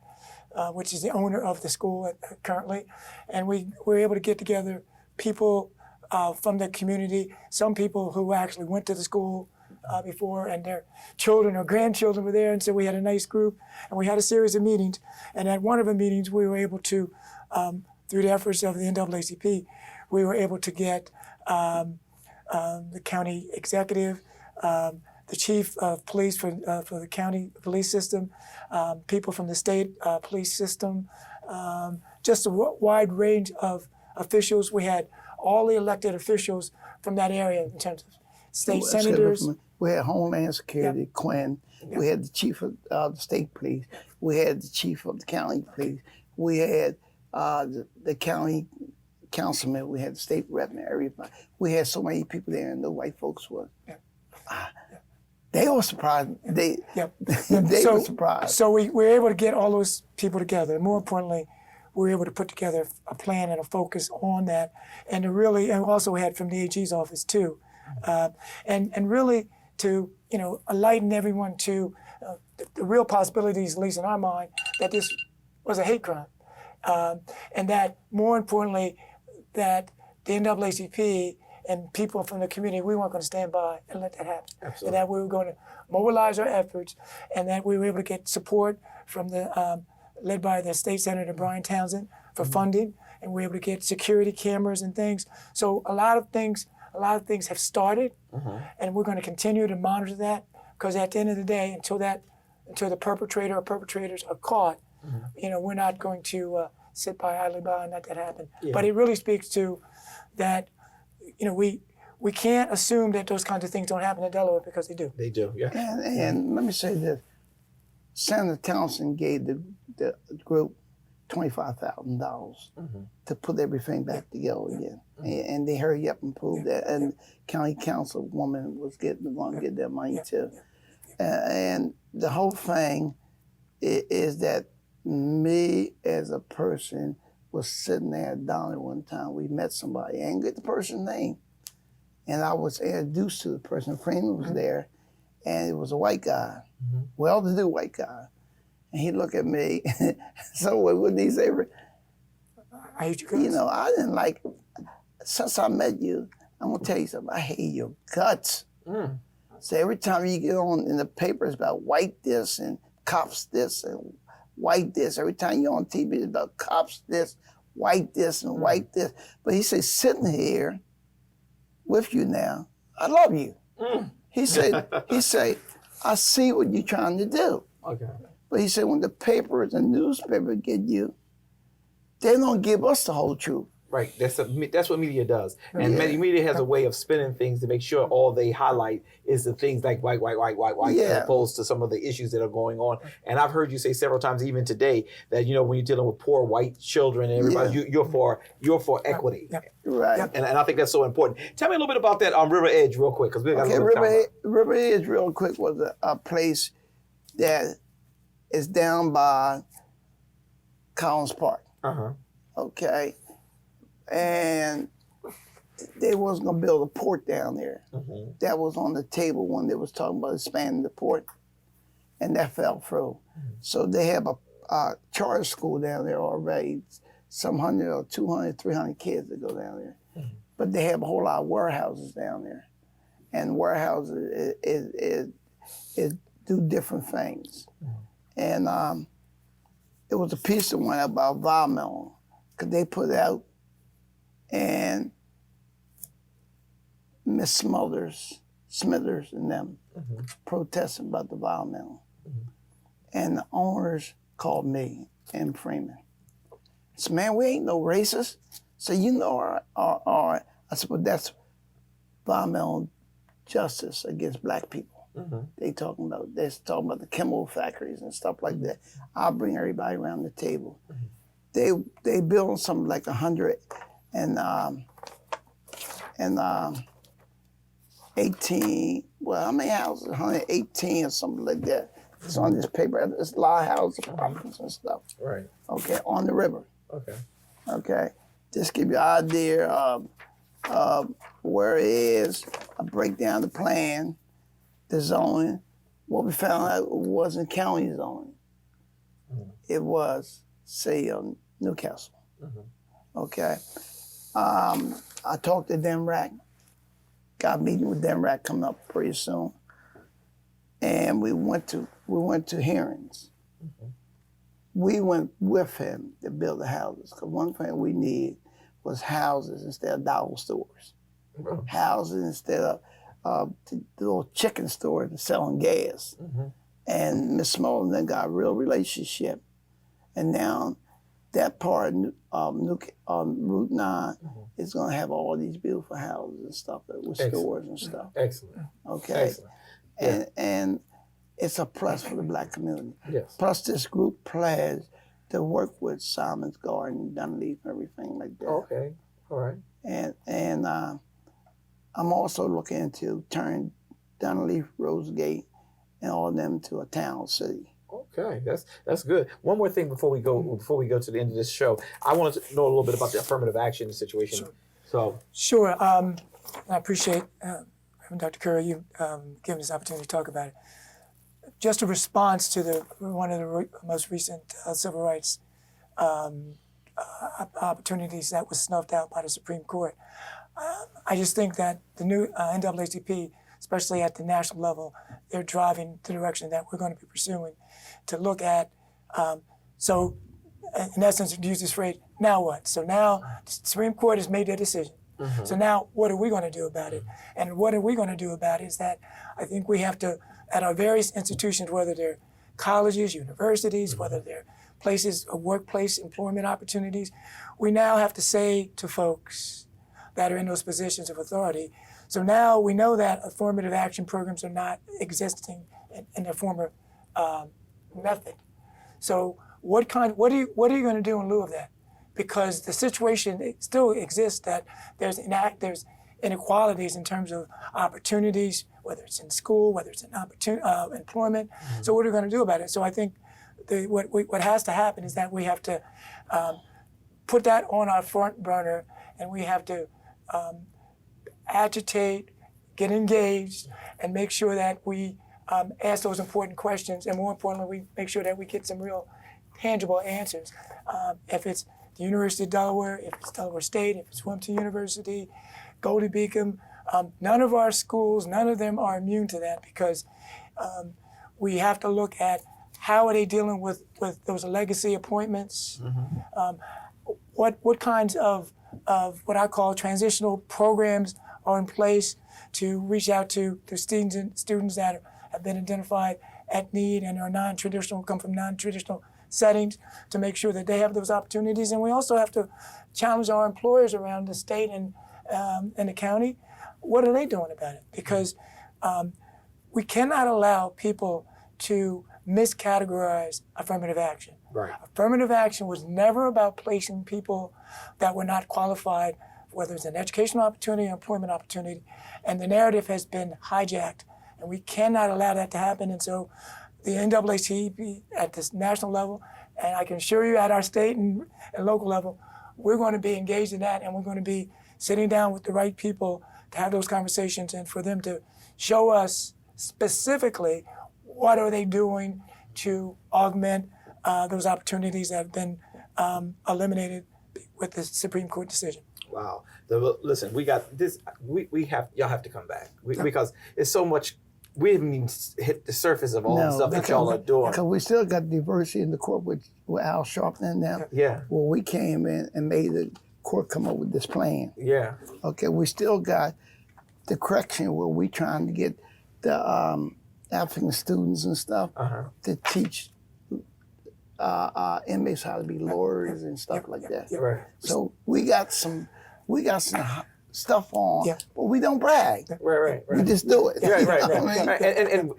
which is the owner of the school currently. And we were able to get together people from the community, some people who actually went to the school before, and their children or grandchildren were there, and so we had a nice group, and we had a series of meetings. And at one of the meetings, we were able to, through the efforts of the NAACP, we were able to get the county executive, the chief of police for the county police system, people from the state police system, just a wide range of officials. We had all the elected officials from that area in terms of state senators. We had Homeland Security, Quinn. We had the chief of the state police. We had the chief of the county police. We had the county councilman. We had the state rep and everybody. We had so many people there, and the white folks were. They were surprised. They were surprised. So we were able to get all those people together. And more importantly, we were able to put together a plan and a focus on that, and to really, and also we had from the AG's office too, and really to enlighten everyone to the real possibilities, at least in our mind, that this was a hate crime, and that more importantly, that the NAACP and people from the community, we weren't going to stand by and let that happen. Absolutely. And that we were going to mobilize our efforts, and that we were able to get support from the led by the state senator Brian Townsend for funding, and we were able to get security cameras and things. So a lot of things have started, and we're going to continue to monitor that, because at the end of the day, until the perpetrator or perpetrators are caught, we're not going to sit idly by and let that happen. Yeah. But it really speaks to that, we can't assume that those kinds of things don't happen in Delaware, because they do. They do, yeah. And let me say this. Senator Townsend gave the group $25,000 to put everything back together again. And they hurry up and proved that. And county councilwoman was going to get their money too. And the whole thing is that me as a person was sitting there at Donner one time. We met somebody. I didn't get the person's name. And I was introduced to the person. Freeman was there, and it was a white guy, well-to-do white guy. And he looked at me. So what would he say? I hate your guts. I didn't like, since I met you, I'm going to tell you something. I hate your guts. So every time you get on in the papers about white this and cops this and white this, every time you're on TV it's about cops this, white this and white this. But he said, sitting here with you now, I love you. He said, I see what you're trying to do. Okay. But he said, when the papers and newspapers get you, they don't give us the whole truth. Right, that's what media does. And media has a way of spinning things to make sure all they highlight is the things like white, as opposed to some of the issues that are going on. And I've heard you say several times, even today, that when you're dealing with poor white children and everybody, you're for equity. Right. And I think that's so important. Tell me a little bit about that River Edge real quick, because we got a little time. River Edge real quick was a place that is down by Collins Park. Okay. And they was gonna build a port down there. That was on the table when they was talking about expanding the port, and that fell through. So they have a charter school down there already. Some 100 or 200, 300 kids that go down there. But they have a whole lot of warehouses down there, and warehouses is do different things. And it was a piece that went out about environmental, because they put out. And Miss Smithers and them protesting about the environmental. And the owners called me and Freeman. I said, man, we ain't no racist. So our I said, well, that's environmental justice against black people. They're talking about the chemical factories and stuff like that. I'll bring everybody around the table. They built something like 100 and 18, well, how many houses? 118 or something like that. It's on this paper. It's a lot of houses, apartments and stuff. Right. Okay, on the river. Okay. Okay, just give you an idea of where it is. I break down the plan, the zoning. What we found out it wasn't county zoning. It was, say, Newcastle. Okay. I talked to DEMRAC, got a meeting with DEMRAC coming up pretty soon. and we went to hearings. We went with him to build the houses, because one thing we need was houses instead of dollar stores. Houses instead of the little chicken stores and selling gas. And Miss Smolden then got a real relationship. And now that part of Route 9 is going to have all these beautiful houses and stuff with stores and stuff. Excellent. Okay. Excellent. And it's a plus for the Black community. Yes. Plus, this group pledged to work with Simon's Garden, Dunleaf, and everything like that. Okay. All right. And I'm also looking to turn Dunleaf, Rosegate, and all of them to a town city. Okay, that's good. One more thing before we go to the end of this show, I want to know a little bit about the affirmative action situation. Sure. I appreciate Dr. Curry, you giving this opportunity to talk about it. Just a response to one of the most recent civil rights opportunities that was snuffed out by the Supreme Court. I just think that the new NAACP, especially at the national level, they're driving the direction that we're going to be pursuing to look at. So, in essence, to use this phrase, now what? So now the Supreme Court has made their decision. So now what are we going to do about it? And what are we going to do about it is that I think we have to, at our various institutions, whether they're colleges, universities, whether they're places of workplace employment opportunities, we now have to say to folks that are in those positions of authority, so now we know that affirmative action programs are not existing in their former method. So what are you going to do in lieu of that? Because the situation still exists that there's inequalities in terms of opportunities, whether it's in school, whether it's in employment. So what are we going to do about it? So I think what has to happen is that we have to put that on our front burner, and we have to agitate, get engaged, and make sure that we ask those important questions, and more importantly, we make sure that we get some real tangible answers. If it's the University of Delaware, if it's Delaware State, if it's Wilmington University, Goldie Beacom, none of our schools, none of them are immune to that, because we have to look at how are they dealing with those legacy appointments, what kinds of what I call transitional programs are in place to reach out to students that have been identified at need and are non-traditional, come from non-traditional settings, to make sure that they have those opportunities. And we also have to challenge our employers around the state and the county. What are they doing about it? Because we cannot allow people to miscategorize affirmative action. Right. Affirmative action was never about placing people that were not qualified, whether it's an educational opportunity or employment opportunity. And the narrative has been hijacked, and we cannot allow that to happen. And so the NAACP at this national level, and I can assure you at our state and local level, we're going to be engaged in that, and we're going to be sitting down with the right people to have those conversations and for them to show us specifically what are they doing to augment those opportunities that have been eliminated with the Supreme Court decision. Wow. Listen, we got this. Y'all have to come back because it's so much. We haven't even hit the surface of all the stuff that y'all are doing. Because we still got diversity in the court with Al Sharpton and them. Yeah. Well, we came in and made the court come up with this plan. Yeah. Okay, we still got the correction where we trying to get the African students and stuff to teach inmates how to be lawyers and stuff like that. Right. So we got some stuff on, but we don't brag. Right. We just do it. Right. And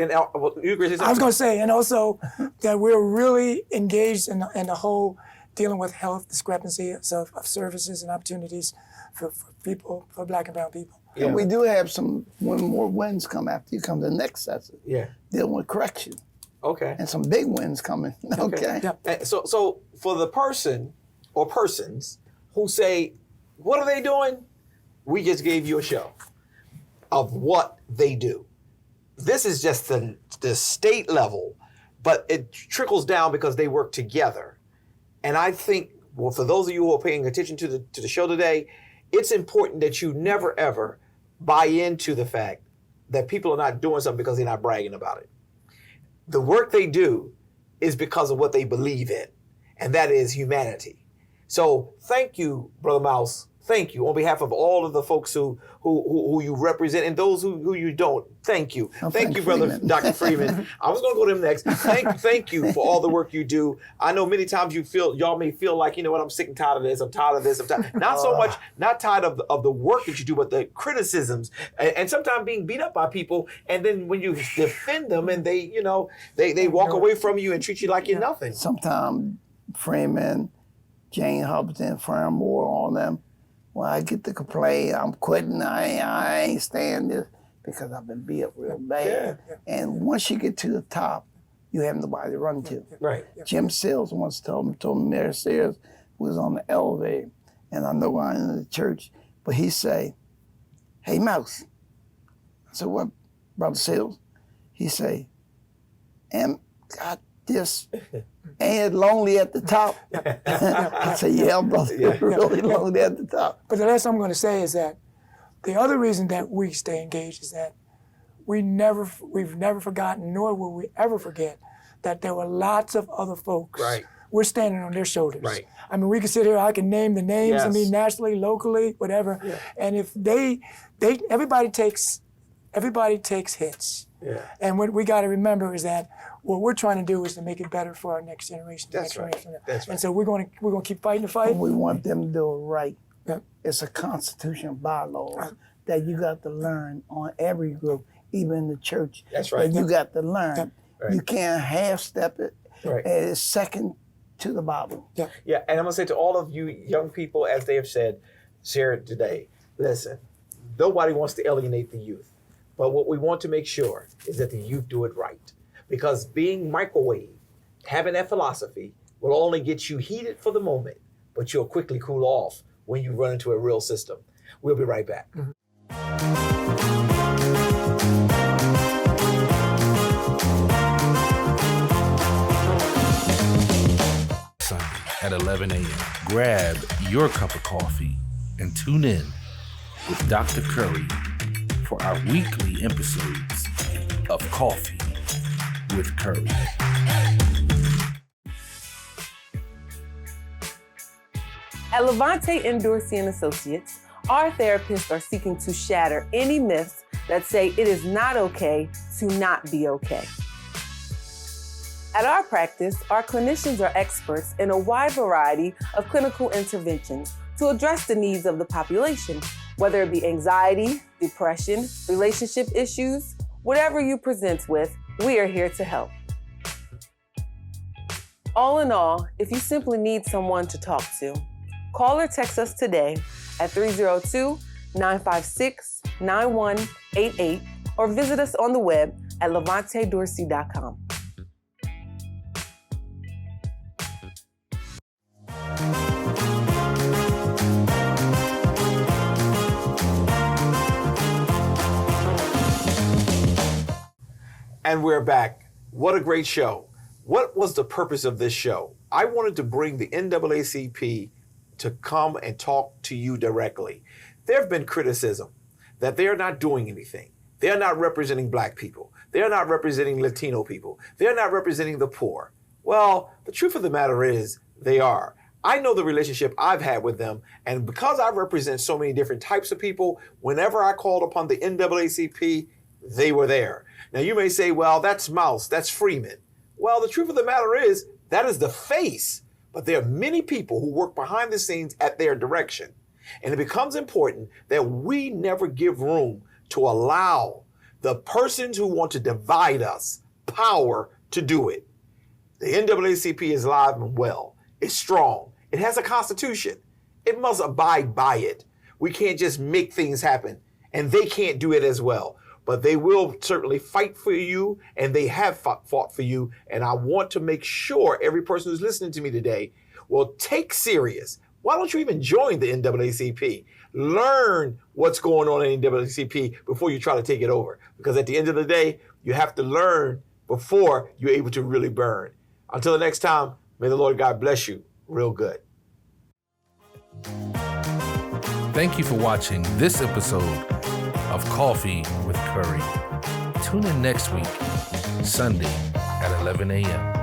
you agree? I was going to say, and also that we're really engaged in the whole dealing with health discrepancy of services and opportunities for people, for Black and brown people. Yeah. And we do have when more wins come after you come to the next session. Yeah. Dealing with correction. Okay. And some big wins coming. Okay. Yeah. So for the person or persons who say, what are they doing? We just gave you a show of what they do. This is just the state level, but it trickles down because they work together. And I think, well, for those of you who are paying attention to the show today, it's important that you never, ever buy into the fact that people are not doing something because they're not bragging about it. the work they do is because of what they believe in, and that is humanity. So thank you, Brother Mouse. Thank you on behalf of all of the folks who you represent and those who you don't. Thank you. Thank you, Brother Freeman. Dr. Freeman. I was going to go to him next. Thank you for all the work you do. I know many times y'all may feel like, you know what, I'm sick and tired of this. I'm tired of this. I'm tired. Not so much, not tired of the work that you do, but the criticisms and sometimes being beat up by people. And then when you defend them and they walk away from you and treat you like you're nothing. Sometimes Freeman, Jane Hubbardston, Fran Moore, all them, when I get to complain, I'm quitting, I ain't staying this because I've been beat up real bad. Yeah. And once you get to the top, you have nobody to run to. Right. Jim Sills once told me Mary Sears was on the elevator, and I know I'm in the church, but he say, "Hey, Mouse." I said, "What, Brother Sills?" He say, "God, this ain't it lonely at the top?" I said, "Yeah, brother, it's really lonely at the top." But the last thing I'm going to say is that the other reason that we stay engaged is that we've never forgotten, nor will we ever forget, that there were lots of other folks. Right. We're standing on their shoulders. Right. I mean, we can sit here, I can name the names, Yes. I mean, nationally, locally, whatever. Yeah. And if everybody takes hits. Yeah. And what we got to remember is that what we're trying to do is to make it better for our next generation. That's right. That's right. And so we're going to keep fighting the fight. And we want them to do it right. Yeah. It's a constitutional bylaws that you got to learn on every group, even in the church. That's right. That you got to learn. Yeah. Right. You can't half-step it. Right. And it's second to the Bible. Yeah, and I'm going to say to all of you young people, as they have shared today, listen, nobody wants to alienate the youth. But what we want to make sure is that the youth do it right. Because being microwave, having that philosophy, will only get you heated for the moment, but you'll quickly cool off when you run into a real system. We'll be right back. Mm-hmm. Sunday at 11 a.m. Grab your cup of coffee and tune in with Dr. Curry for our weekly episodes of Coffee with Curry. At Levante Dorsey & Associates, our therapists are seeking to shatter any myths that say it is not okay to not be okay. At our practice, our clinicians are experts in a wide variety of clinical interventions to address the needs of the population, whether it be anxiety, depression, relationship issues, whatever you present with, we are here to help. All in all, if you simply need someone to talk to, call or text us today at 302-956-9188 or visit us on the web at levantedorsey.com. And we're back. What a great show. What was the purpose of this show? I wanted to bring the NAACP to come and talk to you directly. There have been criticism that they're not doing anything. They're not representing Black people. They're not representing Latino people. They're not representing the poor. Well, the truth of the matter is they are. I know the relationship I've had with them, and because I represent so many different types of people, whenever I called upon the NAACP, they were there. Now you may say, well, that's Mouse, that's Freeman. Well, the truth of the matter is that is the face, but there are many people who work behind the scenes at their direction. And it becomes important that we never give room to allow the persons who want to divide us power to do it. The NAACP is alive and well. It's strong. It has a constitution. It must abide by it. We can't just make things happen, and they can't do it as well. But they will certainly fight for you, and they have fought for you. And I want to make sure every person who's listening to me today will take serious. Why don't you even join the NAACP? Learn what's going on in the NAACP before you try to take it over. Because at the end of the day, you have to learn before you're able to really burn. Until the next time, may the Lord God bless you real good. Thank you for watching this episode of Coffee with Curry. Tune in next week, Sunday at 11 a.m.